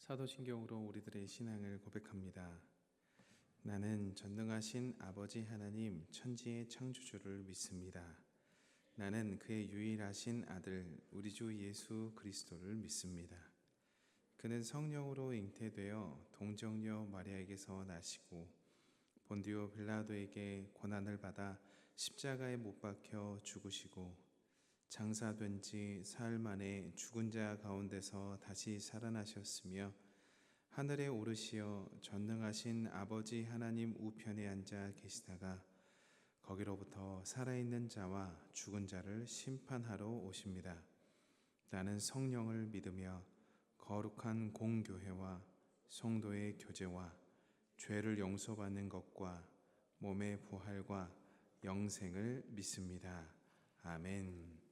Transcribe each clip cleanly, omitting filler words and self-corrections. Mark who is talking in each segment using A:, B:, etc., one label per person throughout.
A: 사도신경으로 우리들의 신앙을 고백합니다. 나는 전능하신 아버지 하나님 천지의 창조주를 믿습니다. 나는 그의 유일하신 아들 우리 주 예수 그리스도를 믿습니다. 그는 성령으로 잉태되어 동정녀 마리아에게서 나시고 본디오 빌라도에게 고난을 받아 십자가에 못 박혀 죽으시고 장사된 지 사흘 만에 죽은 자 가운데서 다시 살아나셨으며 하늘에 오르시어 전능하신 아버지 하나님 우편에 앉아 계시다가 거기로부터 살아있는 자와 죽은 자를 심판하러 오십니다. 나는 성령을 믿으며 거룩한 공교회와 성도의 교제와 죄를 용서받는 것과 몸의 부활과 영생을 믿습니다. 아멘.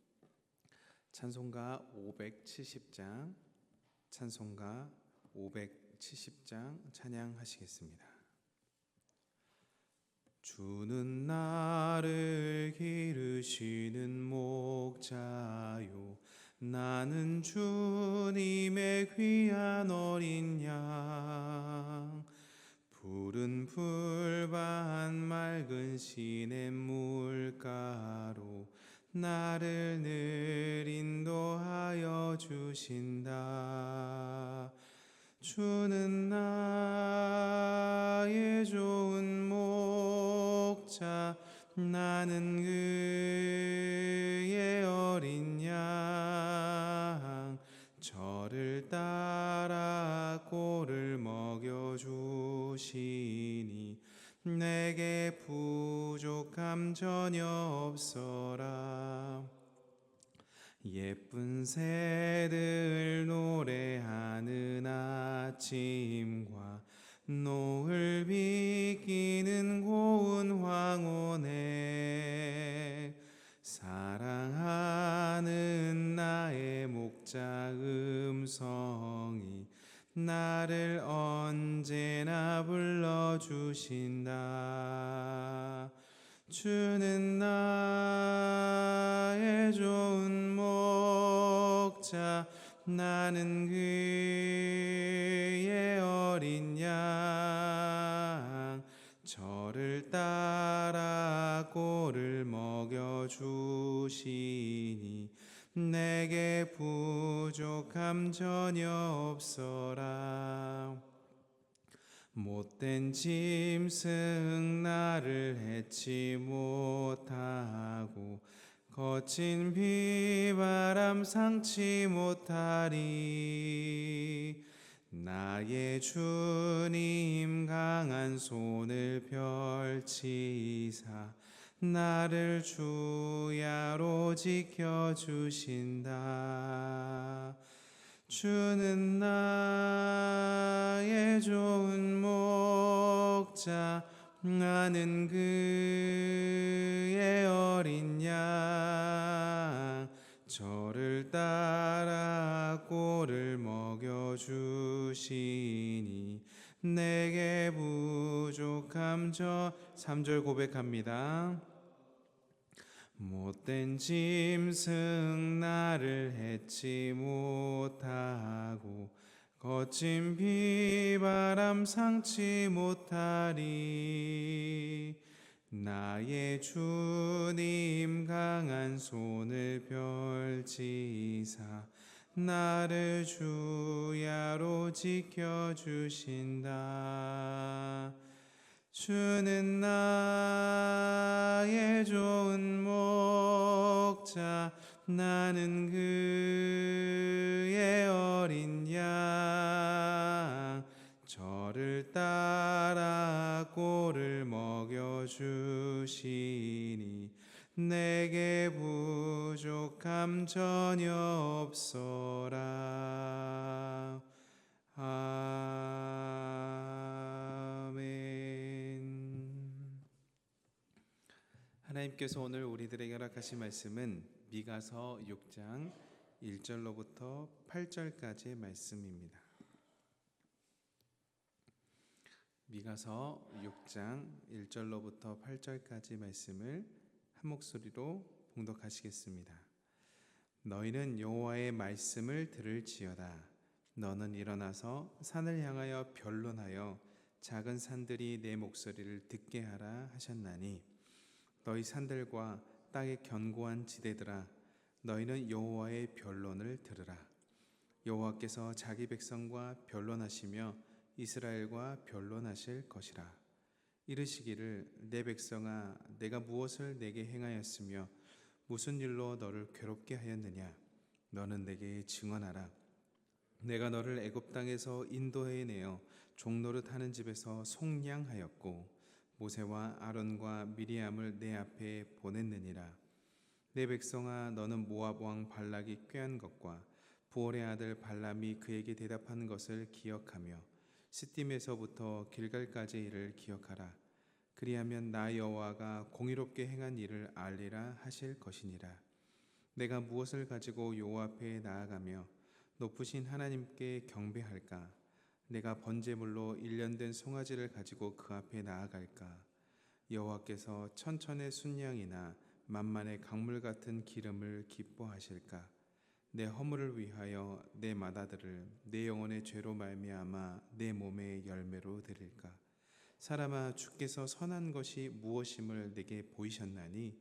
A: 찬송가 570장 찬송가 570장 찬양하시겠습니다. 주는 나를 기르시는 목자요 나는 주님의 귀한 어린 양 푸른 풀밭 맑은 시냇물가로 나를 늘 인도하여 주신다. 주는 나의 좋은 목자 나는 그의 어린 양 저를 따라 꼴을 먹여주시니 내게 부족함 전혀 없어라. 예쁜 새들 노래하는 아침과 노을 비기는 고운 황혼에 사랑하는 나의 목자 음성이 나를 언제나 불러주신다. 주는 나의 좋은 목자 나는 그의 어린 양 저를 따라 꼴을 먹여주시니 내게 부족함 전혀 없어라. 못된 짐승 나를 해치 못하고 거친 비바람 상치 못하리. 나의 주님 강한 손을 펼치사 나를 주야로 지켜주신다. 주는 나의 좋은 목자 나는 그의 어린 양 저를 따라 꼴을 먹여주시니 내게 부족함 저 3절 고백합니다. 못된 짐승 나를 해치 못하고 거친 비바람 상치 못하리. 나의 주님 강한 손을 펼치사 나를 주야로 지켜주신다. 주는 나의 좋은 목자 나는 그의 어린 양 저를 따라 꼴을 먹여주시니 내게 부족함 전혀 없어라. 하나님께서 오늘 우리들에게 허락하신 말씀은 미가서 6장 1절로부터 8절까지의 말씀입니다. 미가서 6장 1절로부터 8절까지 말씀을 한 목소리로 봉독하시겠습니다. 너희는 여호와의 말씀을 들을지어다. 너는 일어나서 산을 향하여 변론하여 작은 산들이 내 목소리를 듣게 하라 하셨나니 너희 산들과 땅의 견고한 지대들아 너희는 여호와의 변론을 들으라. 여호와께서 자기 백성과 변론하시며 이스라엘과 변론하실 것이라. 이르시기를 내 백성아 내가 무엇을 내게 행하였으며 무슨 일로 너를 괴롭게 하였느냐. 너는 내게 증언하라. 내가 너를 애굽 땅에서 인도해 내어 종노릇 하는 집에서 속량하였고 모세와 아론과 미리암을 내 앞에 보냈느니라. 내 백성아 너는 모압 왕 발락이 꾀한 것과 부올의 아들 발람이 그에게 대답한 것을 기억하며 시딤에서부터 길갈까지의 일을 기억하라. 그리하면 나 여호와가 공의롭게 행한 일을 알리라 하실 것이니라. 내가 무엇을 가지고 여호와 앞에 나아가며 높으신 하나님께 경배할까? 내가 번제물로 일련된 송아지를 가지고 그 앞에 나아갈까? 여호와께서 천천의 순양이나 만만의 강물 같은 기름을 기뻐하실까? 내 허물을 위하여 내 마다들을 내 영혼의 죄로 말미암아 내 몸의 열매로 드릴까? 사람아 주께서 선한 것이 무엇임을 내게 보이셨나니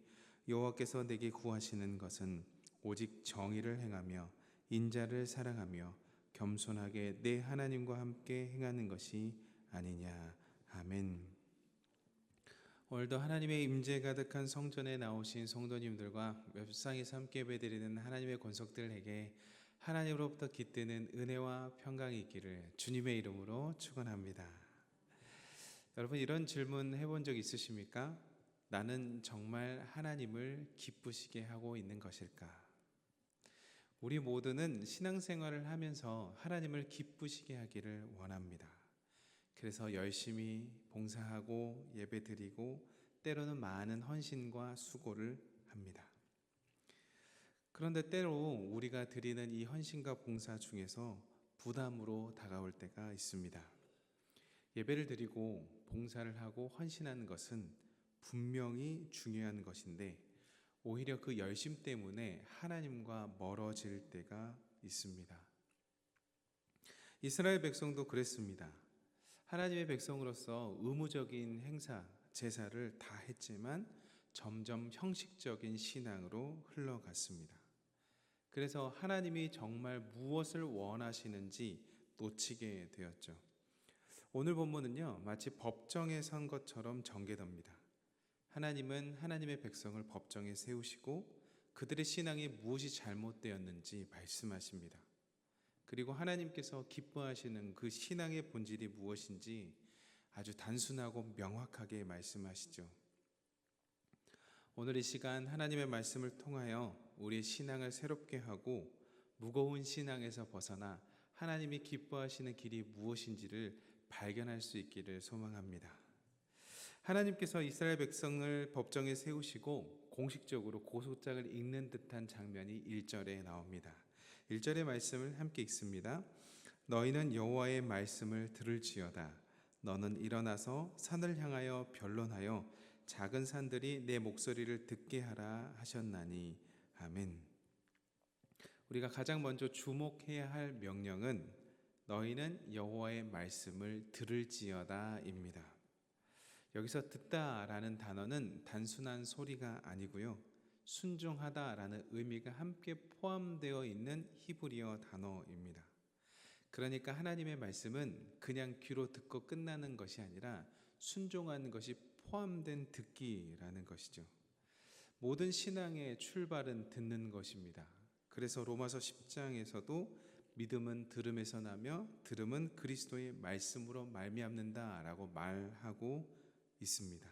A: 여호와께서 내게 구하시는 것은 오직 정의를 행하며 인자를 사랑하며 겸손하게 내 하나님과 함께 행하는 것이 아니냐. 아멘. 오늘도 하나님의 임재 가득한 성전에 나오신 성도님들과 웹상에서 함께 예배드리는 하나님의 권속들에게 하나님으로부터 깃드는 은혜와 평강이 있기를 주님의 이름으로 축원합니다. 여러분 이런 질문 해본 적 있으십니까? 나는 정말 하나님을 기쁘시게 하고 있는 것일까? 우리 모두는 신앙생활을 하면서 하나님을 기쁘시게 하기를 원합니다. 그래서 열심히 봉사하고 예배드리고 때로는 많은 헌신과 수고를 합니다. 그런데 때로 우리가 드리는 이 헌신과 봉사 중에서 부담으로 다가올 때가 있습니다. 예배를 드리고 봉사를 하고 헌신하는 것은 분명히 중요한 것인데 오히려 그 열심 때문에 하나님과 멀어질 때가 있습니다. 이스라엘 백성도 그랬습니다. 하나님의 백성으로서 의무적인 행사, 제사를 다 했지만 점점 형식적인 신앙으로 흘러갔습니다. 그래서 하나님이 정말 무엇을 원하시는지 놓치게 되었죠. 오늘 본문은요, 마치 법정에 선 것처럼 전개됩니다. 하나님은 하나님의 백성을 법정에 세우시고 그들의 신앙이 무엇이 잘못되었는지 말씀하십니다. 그리고 하나님께서 기뻐하시는 그 신앙의 본질이 무엇인지 아주 단순하고 명확하게 말씀하시죠. 오늘 이 시간 하나님의 말씀을 통하여 우리의 신앙을 새롭게 하고 무거운 신앙에서 벗어나 하나님이 기뻐하시는 길이 무엇인지를 발견할 수 있기를 소망합니다. 하나님께서 이스라엘 백성을 법정에 세우시고 공식적으로 고소장을 읽는 듯한 장면이 1절에 나옵니다. 1절의 말씀을 함께 읽습니다. 너희는 여호와의 말씀을 들을지어다. 너는 일어나서 산을 향하여 변론하여 작은 산들이 내 목소리를 듣게 하라 하셨나니. 아멘. 우리가 가장 먼저 주목해야 할 명령은 너희는 여호와의 말씀을 들을지어다입니다. 여기서 듣다라는 단어는 단순한 소리가 아니고요. 순종하다라는 의미가 함께 포함되어 있는 히브리어 단어입니다. 그러니까 하나님의 말씀은 그냥 귀로 듣고 끝나는 것이 아니라 순종하는 것이 포함된 듣기라는 것이죠. 모든 신앙의 출발은 듣는 것입니다. 그래서 로마서 10장에서도 믿음은 들음에서 나며 들음은 그리스도의 말씀으로 말미암는다라고 말하고 있습니다.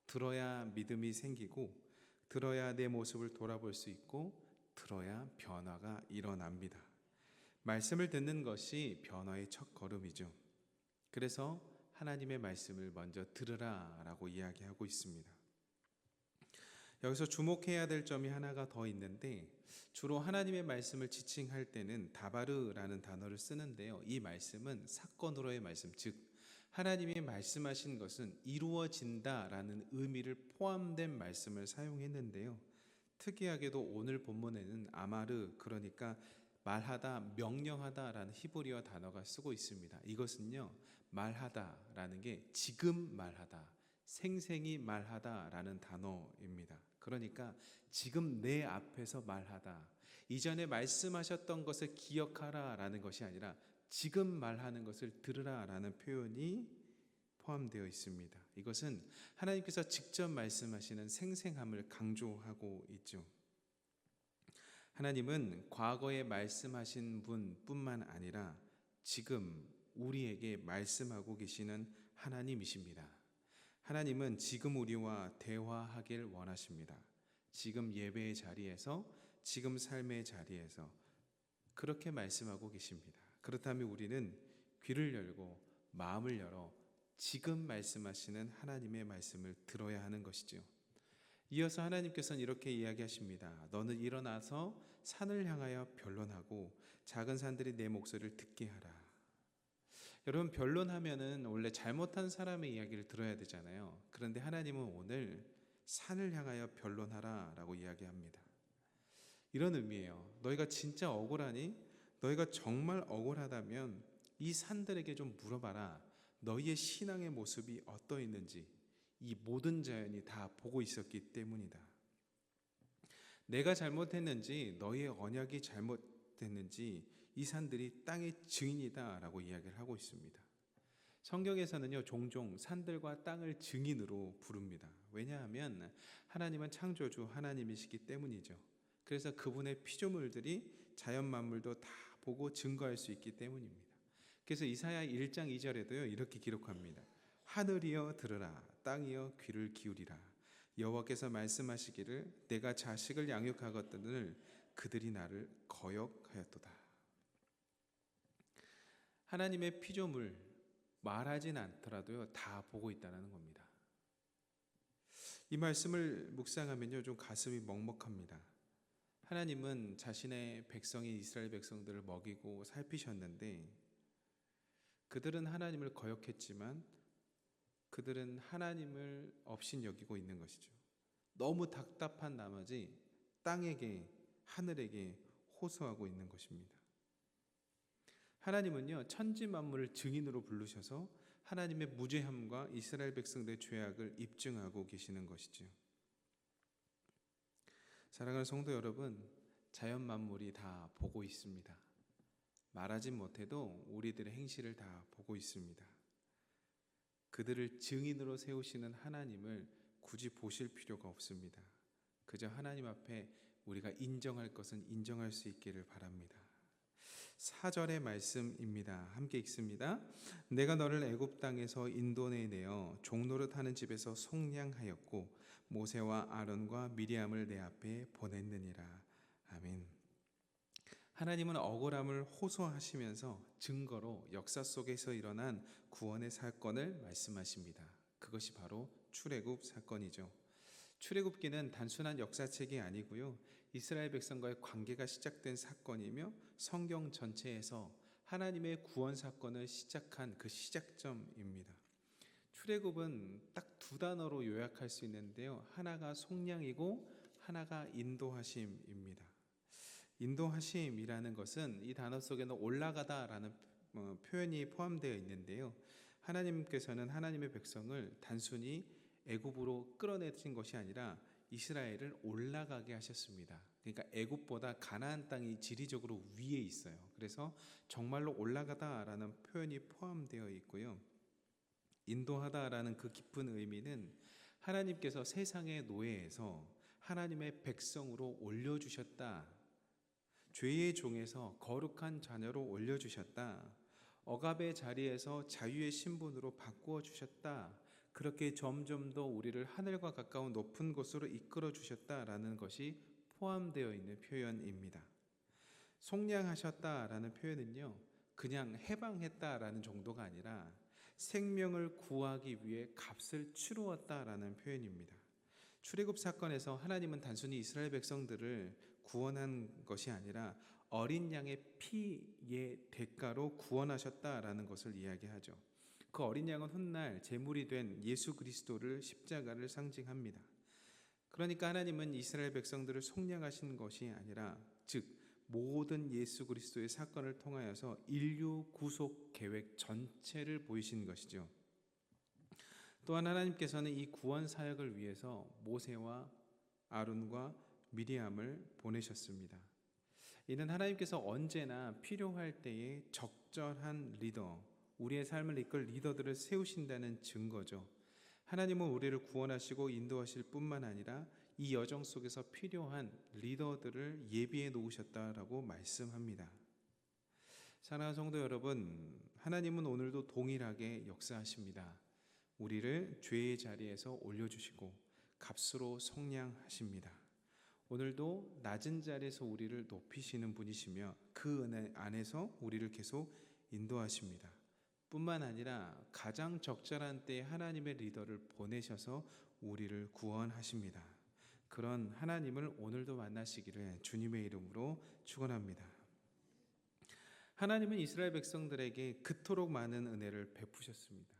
A: 들어야 믿음이 생기고 들어야 내 모습을 돌아볼 수 있고 들어야 변화가 일어납니다. 말씀을 듣는 것이 변화의 첫 걸음이죠. 그래서 하나님의 말씀을 먼저 들으라라고 이야기하고 있습니다. 여기서 주목해야 될 점이 하나가 더 있는데 주로 하나님의 말씀을 지칭할 때는 다바르라는 단어를 쓰는데요. 이 말씀은 사건으로의 말씀, 즉 하나님이 말씀하신 것은 이루어진다라는 의미를 포함된 말씀을 사용했는데요. 특이하게도 오늘 본문에는 아마르, 그러니까 말하다, 명령하다라는 히브리어 단어가 쓰고 있습니다. 이것은요, 말하다라는 게 지금 말하다, 생생히 말하다라는 단어입니다. 그러니까 지금 내 앞에서 말하다, 이전에 말씀하셨던 것을 기억하라라는 것이 아니라 지금 말하는 것을 들으라라는 표현이 포함되어 있습니다. 이것은 하나님께서 직접 말씀하시는 생생함을 강조하고 있죠. 하나님은 과거에 말씀하신 분뿐만 아니라 지금 우리에게 말씀하고 계시는 하나님이십니다. 하나님은 지금 우리와 대화하길 원하십니다. 지금 예배의 자리에서, 지금 삶의 자리에서 그렇게 말씀하고 계십니다. 그렇다면 우리는 귀를 열고 마음을 열어 지금 말씀하시는 하나님의 말씀을 들어야 하는 것이죠. 이어서 하나님께서는 이렇게 이야기하십니다. 너는 일어나서 산을 향하여 변론하고 작은 산들이 내 목소리를 듣게 하라. 여러분, 변론하면은 원래 잘못한 사람의 이야기를 들어야 되잖아요. 그런데 하나님은 오늘 산을 향하여 변론하라 라고 이야기합니다. 이런 의미예요. 너희가 진짜 억울하니? 너희가 정말 억울하다면 이 산들에게 좀 물어봐라. 너희의 신앙의 모습이 어떠 있는지 이 모든 자연이 다 보고 있었기 때문이다. 내가 잘못했는지, 너희의 언약이 잘못됐는지 이 산들이 땅의 증인이다 라고 이야기를 하고 있습니다. 성경에서는요, 종종 산들과 땅을 증인으로 부릅니다. 왜냐하면 하나님은 창조주 하나님이시기 때문이죠. 그래서 그분의 피조물들이 자연 만물도 다 보고 증거할 수 있기 때문입니다. 그래서 이사야 1장 2절에도요, 이렇게 기록합니다. 하늘이여 들으라, 땅이여 귀를 기울이라. 여호와께서 말씀하시기를 내가 자식을 양육하거든을 그들이 나를 거역하였도다. 하나님의 피조물 말하진 않더라도요, 다 보고 있다는 겁니다. 이 말씀을 묵상하면요, 좀 가슴이 먹먹합니다. 하나님은 자신의 백성인 이스라엘 백성들을 먹이고 살피셨는데 그들은 하나님을 거역했지만 그들은 하나님을 업신여기고 있는 것이죠. 너무 답답한 나머지 땅에게, 하늘에게 호소하고 있는 것입니다. 하나님은요, 천지 만물을 증인으로 부르셔서 하나님의 무죄함과 이스라엘 백성들의 죄악을 입증하고 계시는 것이죠. 사랑하는 성도 여러분, 자연 만물이 다 보고 있습니다. 말하지 못해도 우리들의 행실을 다 보고 있습니다. 그들을 증인으로 세우시는 하나님을 굳이 보실 필요가 없습니다. 그저 하나님 앞에 우리가 인정할 것은 인정할 수 있기를 바랍니다. 4절의 말씀입니다. 함께 읽습니다. 내가 너를 애굽 땅에서 인도내에 내어 종노릇하는 집에서 속량하였고 모세와 아론과 미리암을 내 앞에 보냈느니라. 아멘. 하나님은 억울함을 호소하시면서 증거로 역사 속에서 일어난 구원의 사건을 말씀하십니다. 그것이 바로 출애굽 사건이죠. 출애굽기는 단순한 역사책이 아니고요, 이스라엘 백성과의 관계가 시작된 사건이며 성경 전체에서 하나님의 구원 사건을 시작한 그 시작점입니다. 출애굽은 딱 두 단어로 요약할 수 있는데요, 하나가 속량이고 하나가 인도하심입니다. 인도하심이라는 것은 이 단어 속에는 올라가다라는 표현이 포함되어 있는데요, 하나님께서는 하나님의 백성을 단순히 애굽으로 끌어내신 것이 아니라 이스라엘을 올라가게 하셨습니다. 그러니까 애굽보다 가나안 땅이 지리적으로 위에 있어요. 그래서 정말로 올라가다라는 표현이 포함되어 있고요, 인도하다라는 그 깊은 의미는 하나님께서 세상의 노예에서 하나님의 백성으로 올려주셨다, 죄의 종에서 거룩한 자녀로 올려주셨다, 억압의 자리에서 자유의 신분으로 바꾸어 주셨다, 그렇게 점점 더 우리를 하늘과 가까운 높은 곳으로 이끌어 주셨다라는 것이 포함되어 있는 표현입니다. 속량하셨다라는 표현은요, 그냥 해방했다라는 정도가 아니라 생명을 구하기 위해 값을 치루었다라는 표현입니다. 출애굽 사건에서 하나님은 단순히 이스라엘 백성들을 구원한 것이 아니라 어린 양의 피의 대가로 구원하셨다라는 것을 이야기하죠. 그 어린 양은 훗날 제물이 된 예수 그리스도를, 십자가를 상징합니다. 그러니까 하나님은 이스라엘 백성들을 속량하신 것이 아니라, 즉 모든 예수 그리스도의 사건을 통하여서 인류 구속 계획 전체를 보이신 것이죠. 또한 하나님께서는 이 구원 사역을 위해서 모세와 아론과 미리암을 보내셨습니다. 이는 하나님께서 언제나 필요할 때에 적절한 리더, 우리의 삶을 이끌 리더들을 세우신다는 증거죠. 하나님은 우리를 구원하시고 인도하실 뿐만 아니라 이 여정 속에서 필요한 리더들을 예비해 놓으셨다라고 말씀합니다. 사랑하는 성도 여러분, 하나님은 오늘도 동일하게 역사하십니다. 우리를 죄의 자리에서 올려주시고 값으로 속량하십니다. 오늘도 낮은 자리에서 우리를 높이시는 분이시며 그 은혜 안에서 우리를 계속 인도하십니다. 뿐만 아니라 가장 적절한 때에 하나님의 리더를 보내셔서 우리를 구원하십니다. 그런 하나님을 오늘도 만나시기를 주님의 이름으로 축원합니다. 하나님은 이스라엘 백성들에게 그토록 많은 은혜를 베푸셨습니다.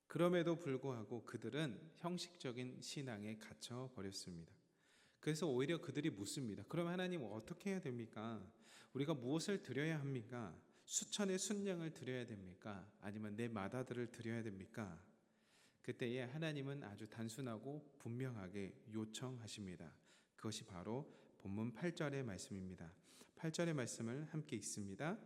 A: 그럼에도 불구하고 그들은 형식적인 신앙에 갇혀 버렸습니다. 그래서 오히려 그들이 묻습니다. 그럼 하나님 어떻게 해야 됩니까? 우리가 무엇을 드려야 합니까? 수천의 순양을 드려야 됩니까? 아니면 내 마다들을 드려야 됩니까? 그때에 하나님은 아주 단순하고 분명하게 요청하십니다. 그것이 바로 본문 8절의 말씀입니다. 8절의 말씀을 함께 읽습니다.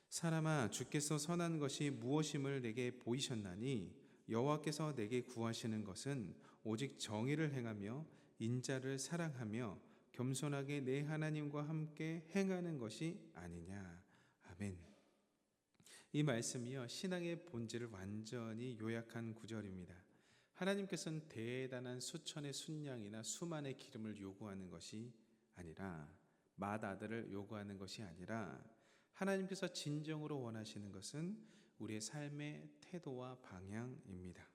A: 사람아, 주께서 선한 것이 무엇임을 내게 보이셨나니 여호와께서 내게 구하시는 것은 오직 정의를 행하며 인자를 사랑하며 겸손하게 내 하나님과 함께 행하는 것이 아니냐. 아멘. 이 말씀이요, 신앙의 본질을 완전히 요약한 구절입니다. 하나님께서는 대단한 수천의 순양이나 수만의 기름을 요구하는 것이 아니라, 맏아들을 요구하는 것이 아니라, 하나님께서 진정으로 원하시는 것은 우리의 삶의 태도와 방향입니다.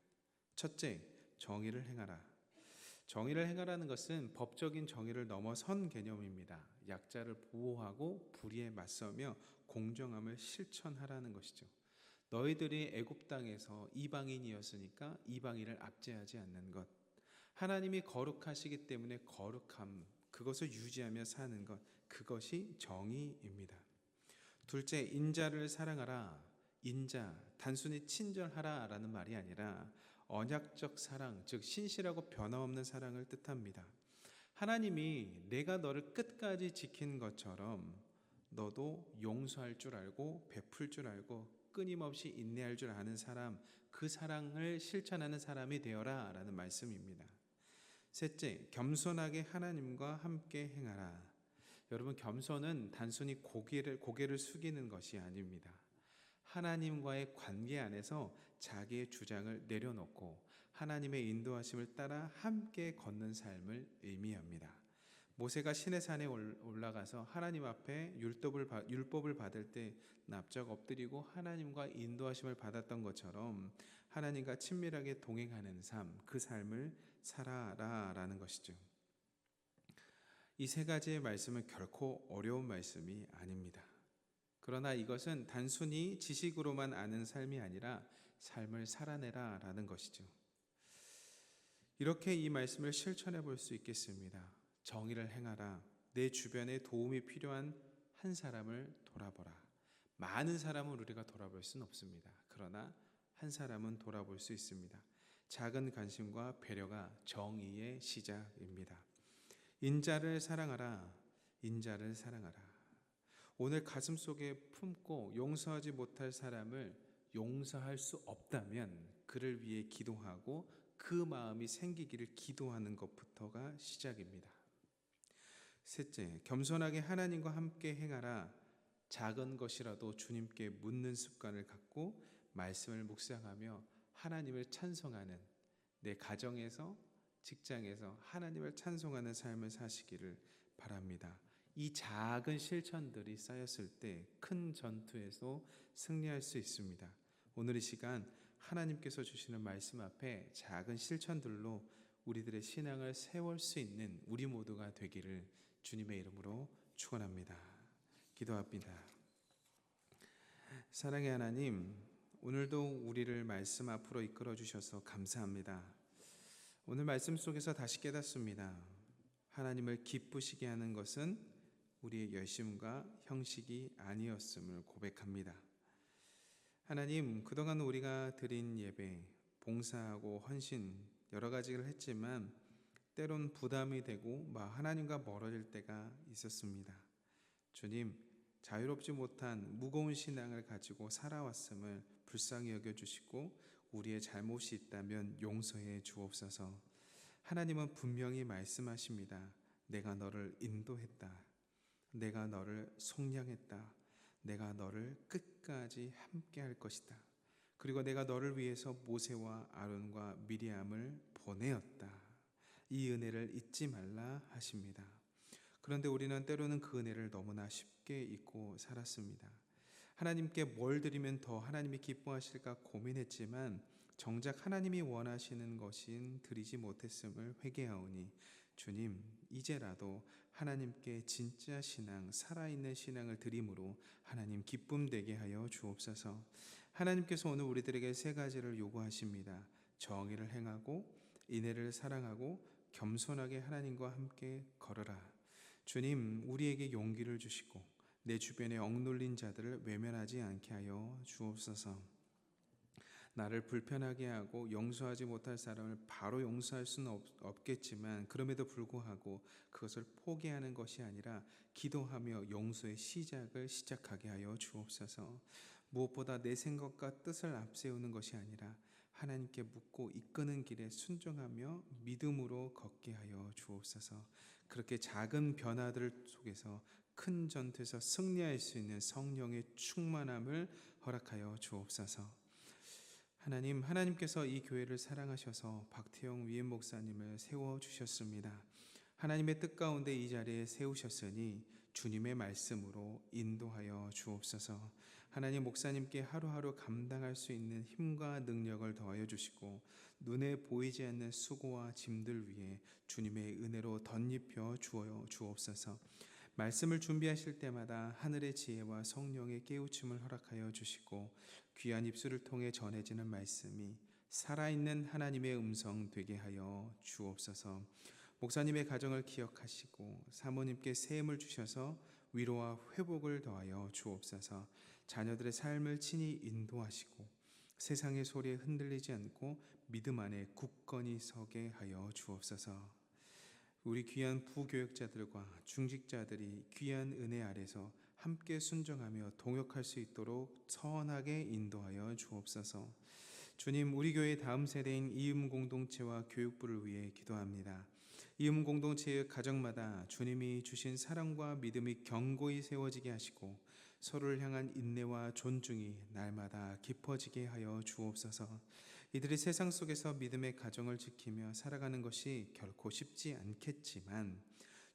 A: 첫째, 정의를 행하라. 정의를 행하라는 것은 법적인 정의를 넘어선 개념입니다. 약자를 보호하고 불의에 맞서며 공정함을 실천하라는 것이죠. 너희들이 애굽 땅에서 이방인이었으니까 이방인을 압제하지 않는 것. 하나님이 거룩하시기 때문에 거룩함, 그것을 유지하며 사는 것, 그것이 정의입니다. 둘째, 인자를 사랑하라. 인자, 단순히 친절하라 라는 말이 아니라 언약적 사랑, 즉 신실하고 변함없는 사랑을 뜻합니다. 하나님이 내가 너를 끝까지 지킨 것처럼 너도 용서할 줄 알고 베풀 줄 알고 끊임없이 인내할 줄 아는 사람, 그 사랑을 실천하는 사람이 되어라 라는 말씀입니다. 셋째, 겸손하게 하나님과 함께 행하라. 여러분, 겸손은 단순히 고개를 숙이는 것이 아닙니다. 하나님과의 관계 안에서 자기의 주장을 내려놓고 하나님의 인도하심을 따라 함께 걷는 삶을 의미합니다. 모세가 시내산에 올라가서 하나님 앞에 율법을 받을 때 납작 엎드리고 하나님과 인도하심을 받았던 것처럼 하나님과 친밀하게 동행하는 삶, 그 삶을 살아라라는 것이죠. 이 세 가지의 말씀은 결코 어려운 말씀이 아닙니다. 그러나 이것은 단순히 지식으로만 아는 삶이 아니라 삶을 살아내라 라는 것이죠. 이렇게 이 말씀을 실천해 볼 수 있겠습니다. 정의를 행하라. 내 주변에 도움이 필요한 한 사람을 돌아보라. 많은 사람을 우리가 돌아볼 수는 없습니다. 그러나 한 사람은 돌아볼 수 있습니다. 작은 관심과 배려가 정의의 시작입니다. 인자를 사랑하라. 인자를 사랑하라. 오늘 가슴속에 품고 용서하지 못할 사람을 용서할 수 없다면 그를 위해 기도하고 그 마음이 생기기를 기도하는 것부터가 시작입니다. 셋째, 겸손하게 하나님과 함께 행하라. 작은 것이라도 주님께 묻는 습관을 갖고 말씀을 묵상하며 하나님을 찬송하는, 내 가정에서, 직장에서 하나님을 찬송하는 삶을 사시기를 바랍니다. 이 작은 실천들이 쌓였을 때 큰 전투에서 승리할 수 있습니다. 오늘 이 시간 하나님께서 주시는 말씀 앞에 작은 실천들로 우리들의 신앙을 세울 수 있는 우리 모두가 되기를 주님의 이름으로 축원합니다. 기도합니다. 사랑의 하나님, 오늘도 우리를 말씀 앞으로 이끌어 주셔서 감사합니다. 오늘 말씀 속에서 다시 깨닫습니다. 하나님을 기쁘시게 하는 것은 우리의 열심과 형식이 아니었음을 고백합니다. 하나님, 그동안 우리가 드린 예배, 봉사하고 헌신 여러 가지를 했지만 때론 부담이 되고 하나님과 멀어질 때가 있었습니다. 주님, 자유롭지 못한 무거운 신앙을 가지고 살아왔음을 불쌍히 여겨주시고 우리의 잘못이 있다면 용서해 주옵소서. 하나님은 분명히 말씀하십니다. 내가 너를 인도했다. 내가 너를 속량했다. 내가 너를 끝까지 함께 할 것이다. 그리고 내가 너를 위해서 모세와 아론과 미리암을 보내었다. 이 은혜를 잊지 말라 하십니다. 그런데 우리는 때로는 그 은혜를 너무나 쉽게 잊고 살았습니다. 하나님께 뭘 드리면 더 하나님이 기뻐하실까 고민했지만 정작 하나님이 원하시는 것인 드리지 못했음을 회개하오니 주님, 이제라도 하나님께 진짜 신앙, 살아있는 신앙을 드림으로 하나님 기쁨 되게 하여 주옵소서. 하나님께서 오늘 우리들에게 세 가지를 요구하십니다. 정의를 행하고 인애를 사랑하고 겸손하게 하나님과 함께 걸어라. 주님, 우리에게 용기를 주시고 내 주변에 억눌린 자들을 외면하지 않게 하여 주옵소서. 나를 불편하게 하고 용서하지 못할 사람을 바로 용서할 수는 없겠지만 그럼에도 불구하고 그것을 포기하는 것이 아니라 기도하며 용서의 시작하게 하여 주옵소서. 무엇보다 내 생각과 뜻을 앞세우는 것이 아니라 하나님께 묻고 이끄는 길에 순종하며 믿음으로 걷게 하여 주옵소서. 그렇게 작은 변화들 속에서 큰 전투에서 승리할 수 있는 성령의 충만함을 허락하여 주옵소서. 하나님께서 이 교회를 사랑하셔서 박태영 위임 목사님을 세워주셨습니다. 하나님의 뜻 가운데 이 자리에 세우셨으니 주님의 말씀으로 인도하여 주옵소서. 하나님, 목사님께 하루하루 감당할 수 있는 힘과 능력을 더하여 주시고 눈에 보이지 않는 수고와 짐들 위에 주님의 은혜로 덧입혀 주옵소서. 말씀을 준비하실 때마다 하늘의 지혜와 성령의 깨우침을 허락하여 주시고 귀한 입술을 통해 전해지는 말씀이 살아있는 하나님의 음성 되게 하여 주옵소서. 목사님의 가정을 기억하시고 사모님께 새 힘을 주셔서 위로와 회복을 더하여 주옵소서. 자녀들의 삶을 친히 인도하시고 세상의 소리에 흔들리지 않고 믿음 안에 굳건히 서게 하여 주옵소서. 우리 귀한 부교역자들과 중직자들이 귀한 은혜 아래서 함께 순종하며 동역할 수 있도록 선하게 인도하여 주옵소서. 주님, 우리 교회 다음 세대인 이음 공동체와 교육부를 위해 기도합니다. 이음 공동체의 가정마다 주님이 주신 사랑과 믿음이 견고히 세워지게 하시고 서로를 향한 인내와 존중이 날마다 깊어지게 하여 주옵소서. 이들이 세상 속에서 믿음의 가정을 지키며 살아가는 것이 결코 쉽지 않겠지만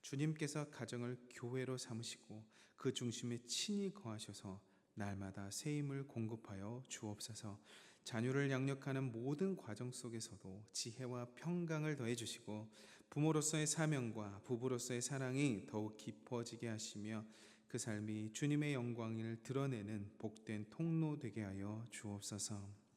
A: 주님께서 가정을 교회로 삼으시고 그 중심에 친히 거하셔서 날마다 새 힘을 공급하여 주옵소서. 자녀를 양육하는 모든 과정 속에서도 지혜와 평강을 더해 주시고 부모로서의 사명과 부부로서의 사랑이 더욱 깊어지게 하시며 그 삶이 주님의 영광을 드러내는 복된 통로 되게 하여 주옵소서.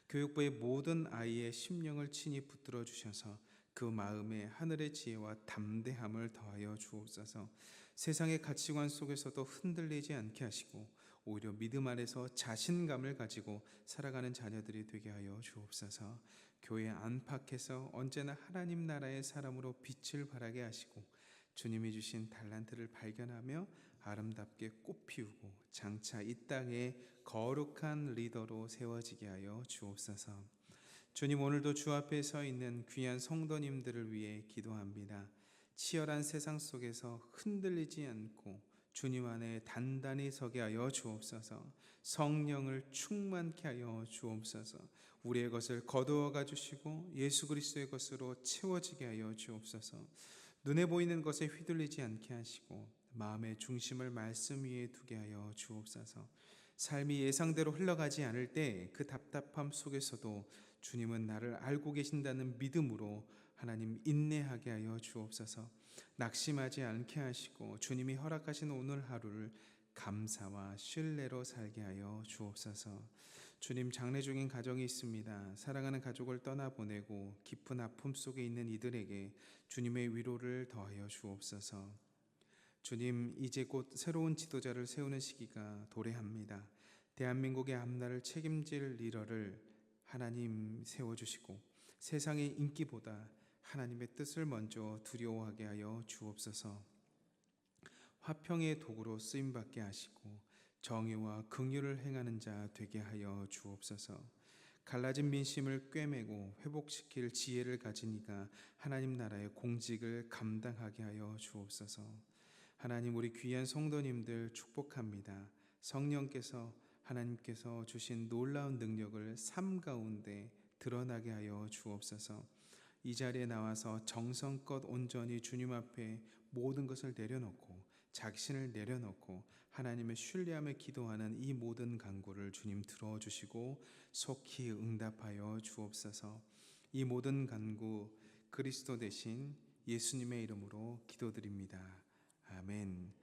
A: 교육부의 모든 아이의 심령을 친히 붙들어 주셔서 그 마음에 하늘의 지혜와 담대함을 더하여 주옵소서. 세상의 가치관 속에서도 흔들리지 않게 하시고 오히려 믿음 안에서 자신감을 가지고 살아가는 자녀들이 되게 하여 주옵소서. 교회 안팎에서 언제나 하나님 나라의 사람으로 빛을 발하게 하시고 주님이 주신 달란트를 발견하며 아름답게 꽃 피우고 장차 이 땅에 거룩한 리더로 세워지게 하여 주옵소서. 주님, 오늘도 주 앞에 서 있는 귀한 성도님들을 위해 기도합니다. 치열한 세상 속에서 흔들리지 않고 주님 안에 단단히 서게 하여 주옵소서. 성령을 충만케 하여 주옵소서. 우리의 것을 거두어가 주시고 예수 그리스도의 것으로 채워지게 하여 주옵소서. 눈에 보이는 것에 휘둘리지 않게 하시고 마음의 중심을 말씀 위에 두게 하여 주옵소서. 삶이 예상대로 흘러가지 않을 때 그 답답함 속에서도 주님은 나를 알고 계신다는 믿음으로 하나님 인내하게 하여 주옵소서. 낙심하지 않게 하시고 주님이 허락하신 오늘 하루를 감사와 신뢰로 살게 하여 주옵소서. 주님, 장례 중인 가정이 있습니다. 사랑하는 가족을 떠나보내고 깊은 아픔 속에 있는 이들에게 주님의 위로를 더하여 주옵소서. 주님, 이제 곧 새로운 지도자를 세우는 시기가 도래합니다. 대한민국의 앞날을 책임질 리더를 하나님 세워주시고 세상의 인기보다 하나님의 뜻을 먼저 두려워하게 하여 주옵소서. 화평의 도구로 쓰임받게 하시고 정의와 긍휼을 행하는 자 되게 하여 주옵소서. 갈라진 민심을 꿰매고 회복시킬 지혜를 가진 이가 하나님 나라의 공직을 감당하게 하여 주옵소서. 하나님, 우리 귀한 성도님들 축복합니다. 성령께서 하나님께서 주신 놀라운 능력을 삶 가운데 드러나게 하여 주옵소서. 이 자리에 나와서 정성껏 온전히 주님 앞에 모든 것을 내려놓고 자신을 내려놓고 하나님의 신뢰함에 기도하는 이 모든 간구를 주님 들어주시고 속히 응답하여 주옵소서. 이 모든 간구 그리스도 대신 예수님의 이름으로 기도드립니다. 아멘.